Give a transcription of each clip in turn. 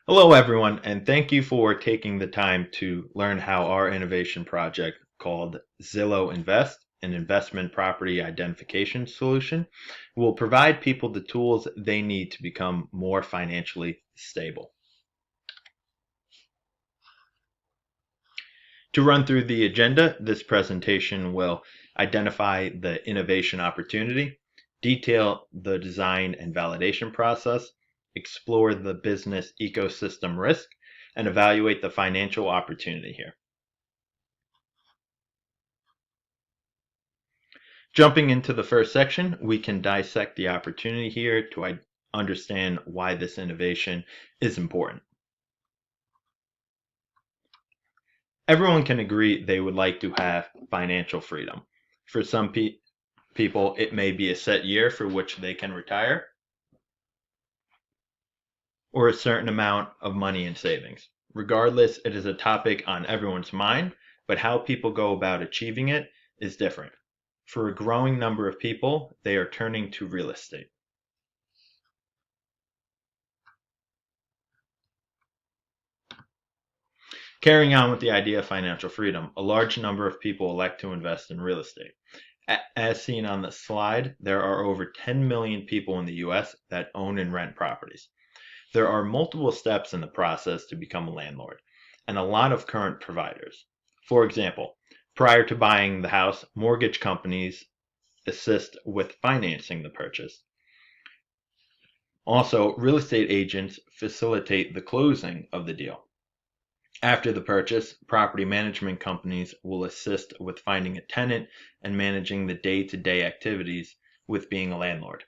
Hello, everyone, and thank you for taking the time to learn how our innovation project called Zillow Invest, an investment property identification solution, will provide people the tools they need to become more financially stable. To run through the agenda, this presentation will identify the innovation opportunity, detail the design and validation process, explore the business ecosystem risk, and evaluate the financial opportunity here. Jumping into the first section, we can dissect the opportunity here to understand why this innovation is important. Everyone can agree they would like to have financial freedom. For some people, it may be a set year for which they can retire, or a certain amount of money in savings. Regardless, it is a topic on everyone's mind, but how people go about achieving it is different. For a growing number of people, they are turning to real estate. Carrying on with the idea of financial freedom, a large number of people elect to invest in real estate. As seen on the slide, there are over 10 million people in the US that own and rent properties. There are multiple steps in the process to become a landlord, and a lot of current providers. For example, prior to buying the house, mortgage companies assist with financing the purchase. Also, real estate agents facilitate the closing of the deal. After the purchase, property management companies will assist with finding a tenant and managing the day-to-day activities with being a landlord.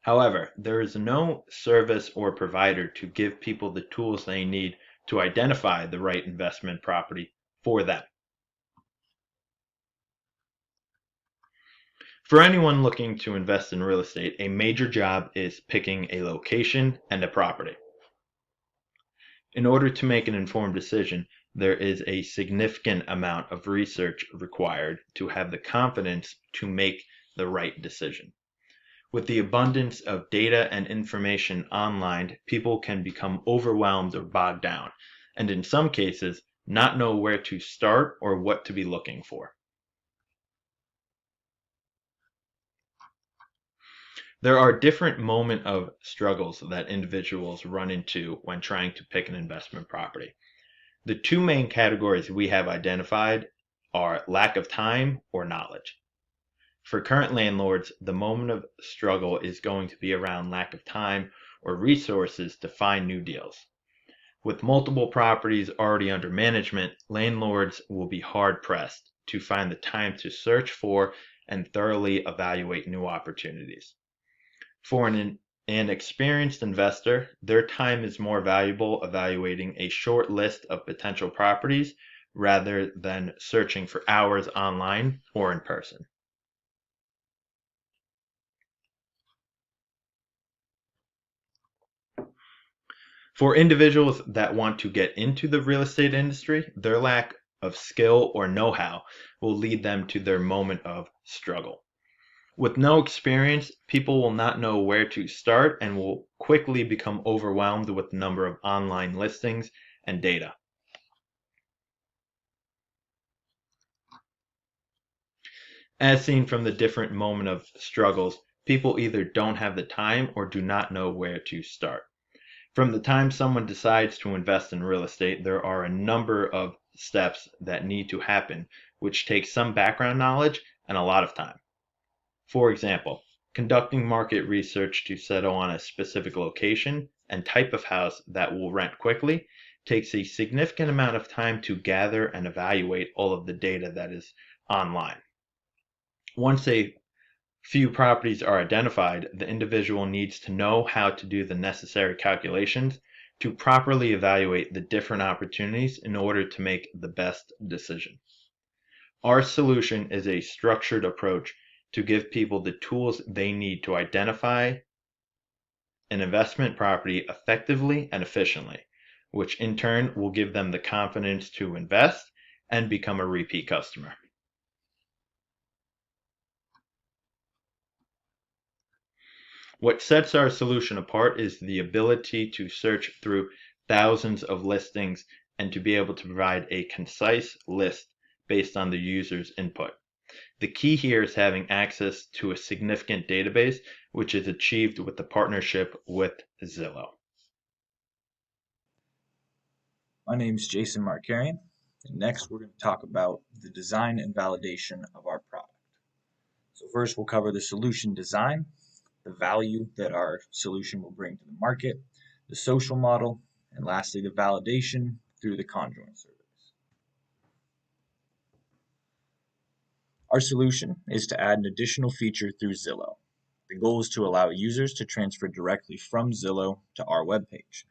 However, there is no service or provider to give people the tools they need to identify the right investment property for them. For anyone looking to invest in real estate, a major job is picking a location and a property. In order to make an informed decision, there is a significant amount of research required to have the confidence to make the right decision. With the abundance of data and information online, people can become overwhelmed or bogged down, and in some cases, not know where to start or what to be looking for. There are different moment of struggles that individuals run into when trying to pick an investment property. The two main categories we have identified are lack of time or knowledge. For current landlords, the moment of struggle is going to be around lack of time or resources to find new deals. With multiple properties already under management, landlords will be hard pressed to find the time to search for and thoroughly evaluate new opportunities. For an experienced investor, their time is more valuable evaluating a short list of potential properties rather than searching for hours online or in person. For individuals that want to get into the real estate industry, their lack of skill or know-how will lead them to their moment of struggle. With no experience, people will not know where to start and will quickly become overwhelmed with the number of online listings and data. As seen from the different moment of struggles, people either don't have the time or do not know where to start. From the time someone decides to invest in real estate, there are a number of steps that need to happen, which takes some background knowledge and a lot of time. For example, conducting market research to settle on a specific location and type of house that will rent quickly takes a significant amount of time to gather and evaluate all of the data that is online. Once a few properties are identified, the individual needs to know how to do the necessary calculations to properly evaluate the different opportunities in order to make the best decision. Our solution is a structured approach to give people the tools they need to identify an investment property effectively and efficiently, which in turn will give them the confidence to invest and become a repeat customer. What sets our solution apart is the ability to search through thousands of listings, and to be able to provide a concise list based on the user's input. The key here is having access to a significant database, which is achieved with the partnership with Zillow. My name is Jason Markarian, and next we're going to talk about the design and validation of our product. So first we'll cover the solution design, the value that our solution will bring to the market, the social model, and lastly the validation through the conjoint surveys. Our solution is to add an additional feature through Zillow. The goal is to allow users to transfer directly from Zillow to our webpage.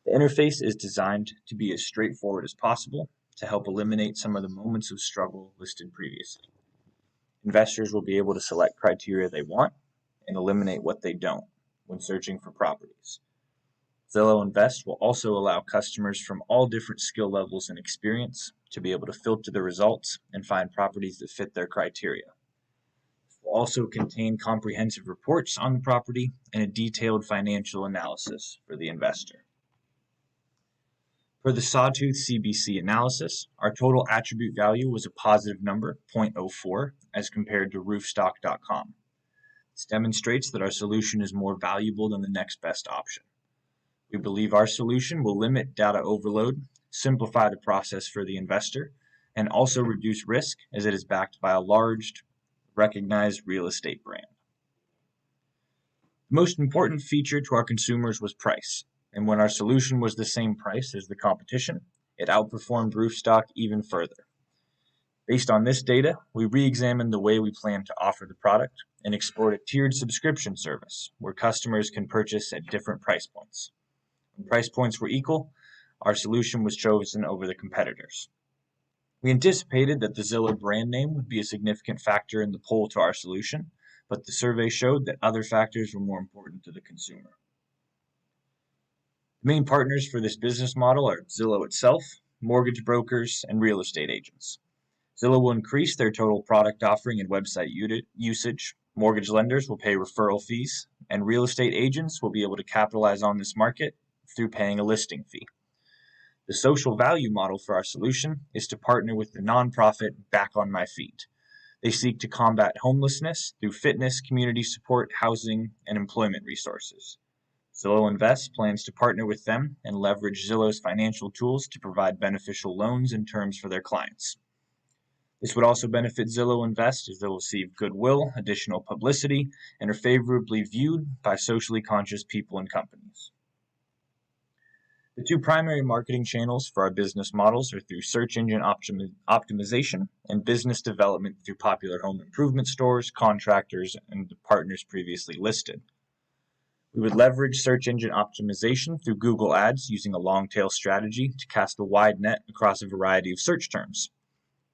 The interface is designed to be as straightforward as possible to help eliminate some of the moments of struggle listed previously. Investors will be able to select criteria they want and eliminate what they don't when searching for properties. Zillow Invest will also allow customers from all different skill levels and experience to be able to filter the results and find properties that fit their criteria. It will also contain comprehensive reports on the property and a detailed financial analysis for the investor. For the Sawtooth CBC analysis, our total attribute value was a positive number, 0.04, as compared to roofstock.com. This demonstrates that our solution is more valuable than the next best option. We believe our solution will limit data overload, simplify the process for the investor, and also reduce risk as it is backed by a large, recognized real estate brand. The most important feature to our consumers was price. And when our solution was the same price as the competition, it outperformed Roofstock even further. Based on this data, we re-examined the way we plan to offer the product and explored a tiered subscription service where customers can purchase at different price points. When price points were equal, our solution was chosen over the competitors. We anticipated that the Zillow brand name would be a significant factor in the pull to our solution, but the survey showed that other factors were more important to the consumer. The main partners for this business model are Zillow itself, mortgage brokers, and real estate agents. Zillow will increase their total product offering and website usage. Mortgage lenders will pay referral fees, and real estate agents will be able to capitalize on this market through paying a listing fee. The social value model for our solution is to partner with the nonprofit Back on My Feet. They seek to combat homelessness through fitness, community support, housing, and employment resources. Zillow Invest plans to partner with them and leverage Zillow's financial tools to provide beneficial loans and terms for their clients. This would also benefit Zillow Invest as they'll receive goodwill, additional publicity, and are favorably viewed by socially conscious people and companies. The two primary marketing channels for our business models are through search engine optimization and business development through popular home improvement stores, contractors, and the partners previously listed. We would leverage search engine optimization through Google Ads using a long-tail strategy to cast a wide net across a variety of search terms.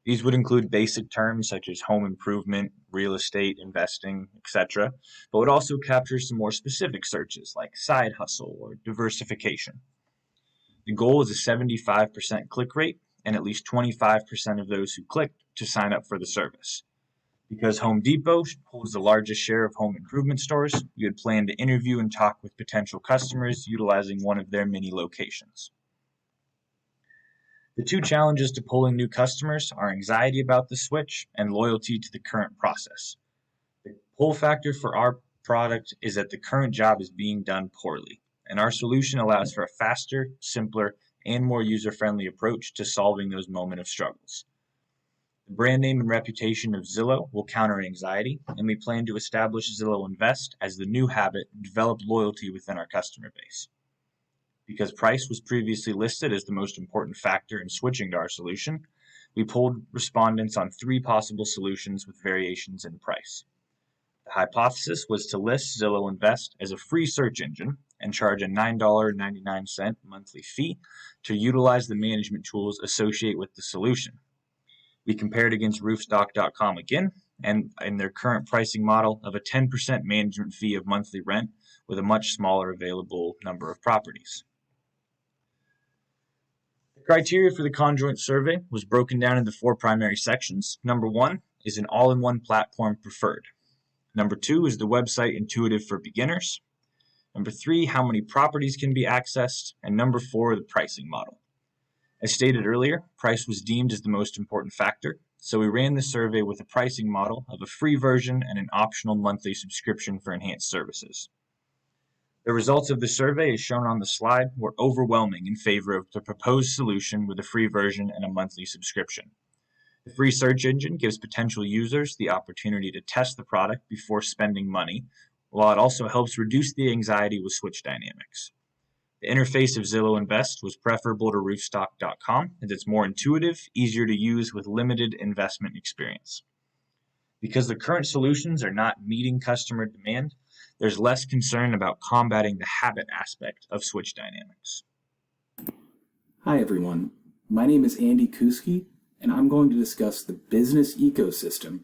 These would include basic terms such as home improvement, real estate, investing, etc., but would also capture some more specific searches like side hustle or diversification. The goal is a 75% click rate and at least 25% of those who clicked to sign up for the service. Because Home Depot holds the largest share of home improvement stores, we had planned to interview and talk with potential customers utilizing one of their many locations. The two challenges to pulling new customers are anxiety about the switch and loyalty to the current process. The pull factor for our product is that the current job is being done poorly, and our solution allows for a faster, simpler, and more user-friendly approach to solving those moments of struggles. The brand name and reputation of Zillow will counter anxiety, and we plan to establish Zillow Invest as the new habit and develop loyalty within our customer base. Because price was previously listed as the most important factor in switching to our solution, we polled respondents on 3 possible solutions with variations in price. The hypothesis was to list Zillow Invest as a free search engine and charge a $9.99 monthly fee to utilize the management tools associated with the solution. We compared against roofstock.com again, and in their current pricing model of a 10% management fee of monthly rent with a much smaller available number of properties. The criteria for the conjoint survey was broken down into 4 primary sections. Number 1 is an all-in-one platform preferred. Number 2 is the website intuitive for beginners. Number 3, how many properties can be accessed. And number 4, the pricing model. As stated earlier, price was deemed as the most important factor, so we ran the survey with a pricing model of a free version and an optional monthly subscription for enhanced services. The results of the survey, as shown on the slide, were overwhelming in favor of the proposed solution with a free version and a monthly subscription. The free search engine gives potential users the opportunity to test the product before spending money, while it also helps reduce the anxiety with switch dynamics. The interface of Zillow Invest was preferable to Roofstock.com as it's more intuitive, easier to use with limited investment experience. Because the current solutions are not meeting customer demand, there's less concern about combating the habit aspect of switch dynamics. Hi everyone, my name is Andy Kuski, and I'm going to discuss the business ecosystem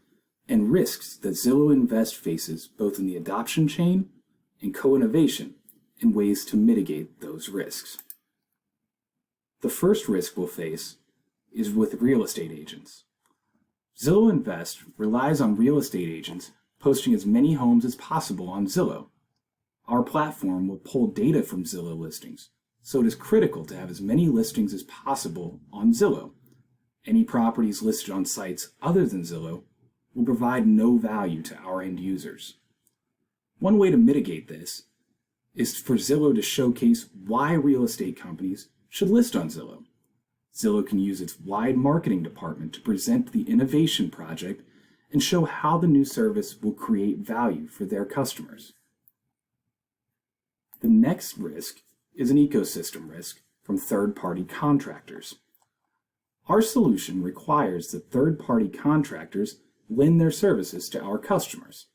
and risks that Zillow Invest faces both in the adoption chain and co-innovation and ways to mitigate those risks. The first risk we'll face is with real estate agents. Zillow Invest relies on real estate agents posting as many homes as possible on Zillow. Our platform will pull data from Zillow listings, so it is critical to have as many listings as possible on Zillow. Any properties listed on sites other than Zillow will provide no value to our end users. One way to mitigate this is for Zillow to showcase why real estate companies should list on Zillow. Zillow can use its wide marketing department to present the innovation project and show how the new service will create value for their customers. The next risk is an ecosystem risk from third-party contractors. Our solution requires that third-party contractors lend their services to our customers.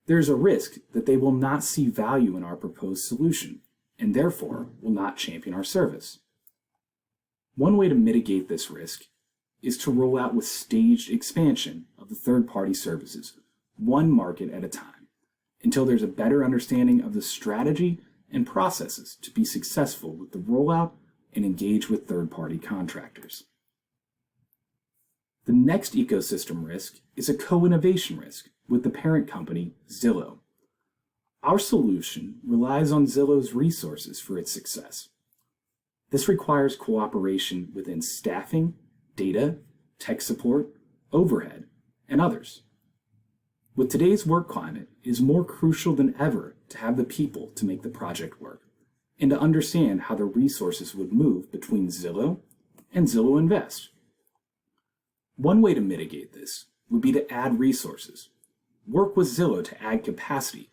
There's a risk that they will not see value in our proposed solution and therefore will not champion our service. One way to mitigate this risk is to roll out with staged expansion of the third-party services, one market at a time, until there's a better understanding of the strategy and processes to be successful with the rollout and engage with third-party contractors. The next ecosystem risk is a co-innovation risk with the parent company, Zillow. Our solution relies on Zillow's resources for its success. This requires cooperation within staffing, data, tech support, overhead, and others. With today's work climate, it is more crucial than ever to have the people to make the project work and to understand how the resources would move between Zillow and Zillow Invest. One way to mitigate this would be to add resources. Work with Zillow to add capacity,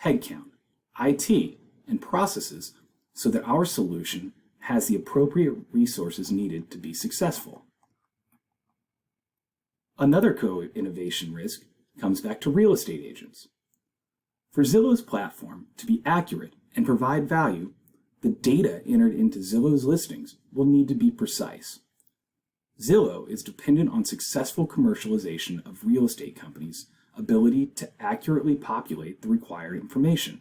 headcount, IT, and processes so that our solution has the appropriate resources needed to be successful. Another co-innovation risk comes back to real estate agents. For Zillow's platform to be accurate and provide value, the data entered into Zillow's listings will need to be precise. Zillow is dependent on successful commercialization of real estate companies' ability to accurately populate the required information.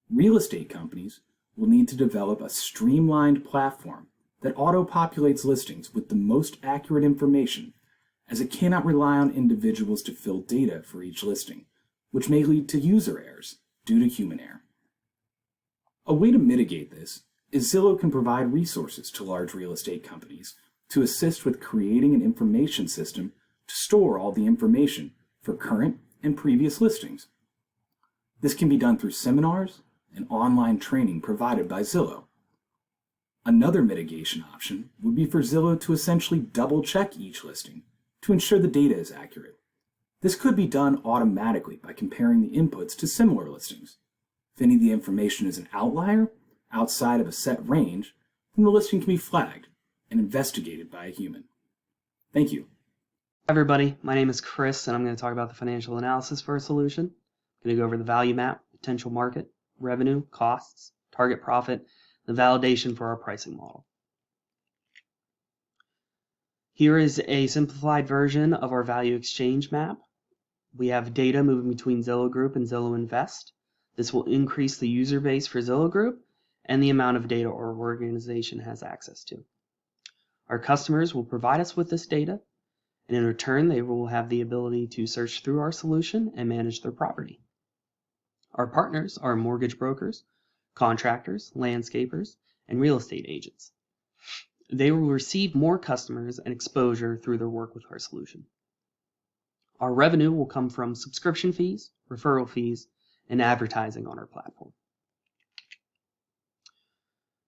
Real estate companies will need to develop a streamlined platform that auto-populates listings with the most accurate information, as it cannot rely on individuals to fill data for each listing, which may lead to user errors due to human error. A way to mitigate this is Zillow can provide resources to large real estate companies to assist with creating an information system to store all the information for current and previous listings. This can be done through seminars and online training provided by Zillow. Another mitigation option would be for Zillow to essentially double-check each listing to ensure the data is accurate. This could be done automatically by comparing the inputs to similar listings. If any of the information is an outlier outside of a set range, then the listing can be flagged and investigated by a human. Thank you. Hi everybody, my name is Chris and I'm going to talk about the financial analysis for a solution. I'm going to go over the value map, potential market, revenue, costs, target profit, the validation for our pricing model. Here is a simplified version of our value exchange map. We have data moving between Zillow Group and Zillow Invest. This will increase the user base for Zillow Group and the amount of data our organization has access to. Our customers will provide us with this data, and in return, they will have the ability to search through our solution and manage their property. Our partners are mortgage brokers, contractors, landscapers, and real estate agents. They will receive more customers and exposure through their work with our solution. Our revenue will come from subscription fees, referral fees, and advertising on our platform.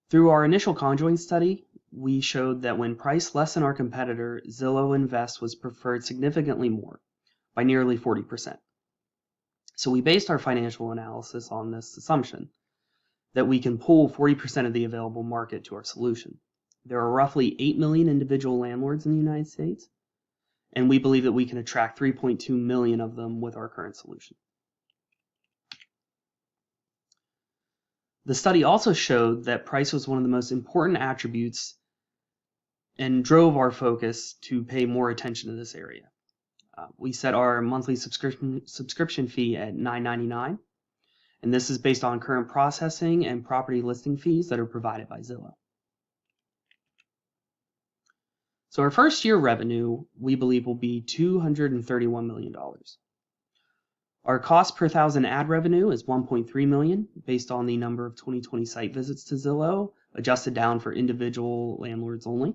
Through our initial conjoint study, we showed that when priced less than our competitor, Zillow Invest was preferred significantly more, by nearly 40%. So we based our financial analysis on this assumption that we can pull 40% of the available market to our solution. There are roughly 8 million individual landlords in the United States, and we believe that we can attract 3.2 million of them with our current solution. The study also showed that price was one of the most important attributes and drove our focus to pay more attention to this area. We set our monthly subscription fee at $9.99, and this is based on current processing and property listing fees that are provided by Zillow. So our first year revenue, we believe, will be $231 million. Our cost per thousand ad revenue is $1.3 million based on the number of 2020 site visits to Zillow, adjusted down for individual landlords only.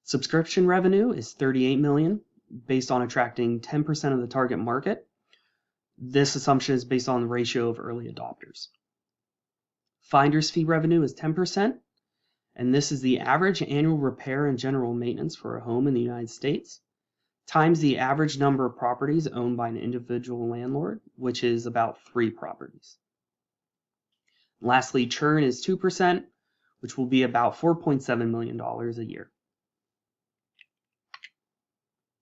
Subscription revenue is $38 million based on attracting 10% of the target market. This assumption is based on the ratio of early adopters. Finder's fee revenue is 10%, and this is the average annual repair and general maintenance for a home in the United States, times the average number of properties owned by an individual landlord, which is about 3 properties. Lastly, churn is 2%, which will be about $4.7 million a year.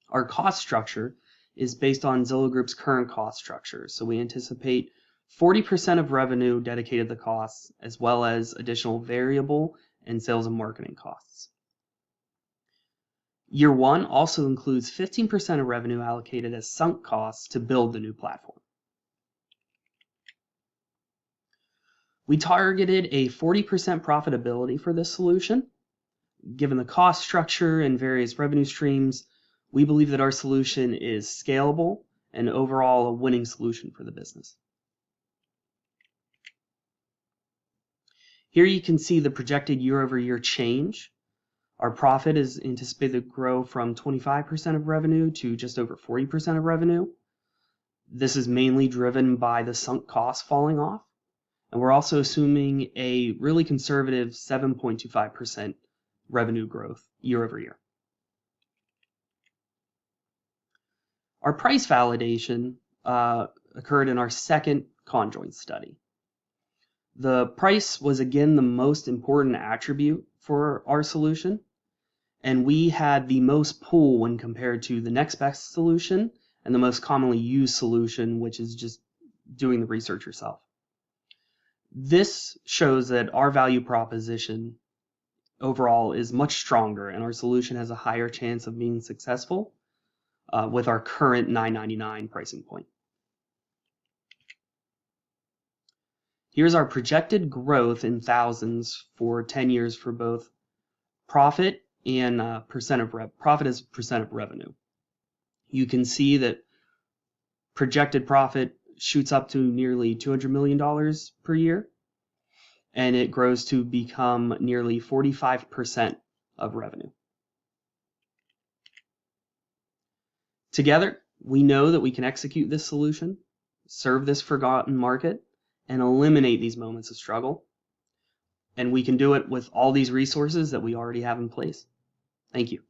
Our cost structure is based on Zillow Group's current cost structure, so we anticipate 40% of revenue dedicated to costs, as well as additional variable and sales and marketing costs. Year one also includes 15% of revenue allocated as sunk costs to build the new platform. We targeted a 40% profitability for this solution. Given the cost structure and various revenue streams, we believe that our solution is scalable and overall a winning solution for the business. Here you can see the projected year-over-year change. Our profit is anticipated to grow from 25% of revenue to just over 40% of revenue. This is mainly driven by the sunk costs falling off, and we're also assuming a really conservative 7.25% revenue growth year over year. Our price validation occurred in our second conjoint study. The price was again the most important attribute for our solution, and we had the most pull when compared to the next best solution and the most commonly used solution, which is just doing the research yourself. This shows that our value proposition overall is much stronger, and our solution has a higher chance of being successful with our current $9.99 pricing point. Here's our projected growth in thousands for 10 years for both profit and profit as percent of revenue. You can see that projected profit shoots up to nearly $200 million per year, and it grows to become nearly 45% of revenue. Together, we know that we can execute this solution, serve this forgotten market, and eliminate these moments of struggle. And we can do it with all these resources that we already have in place. Thank you.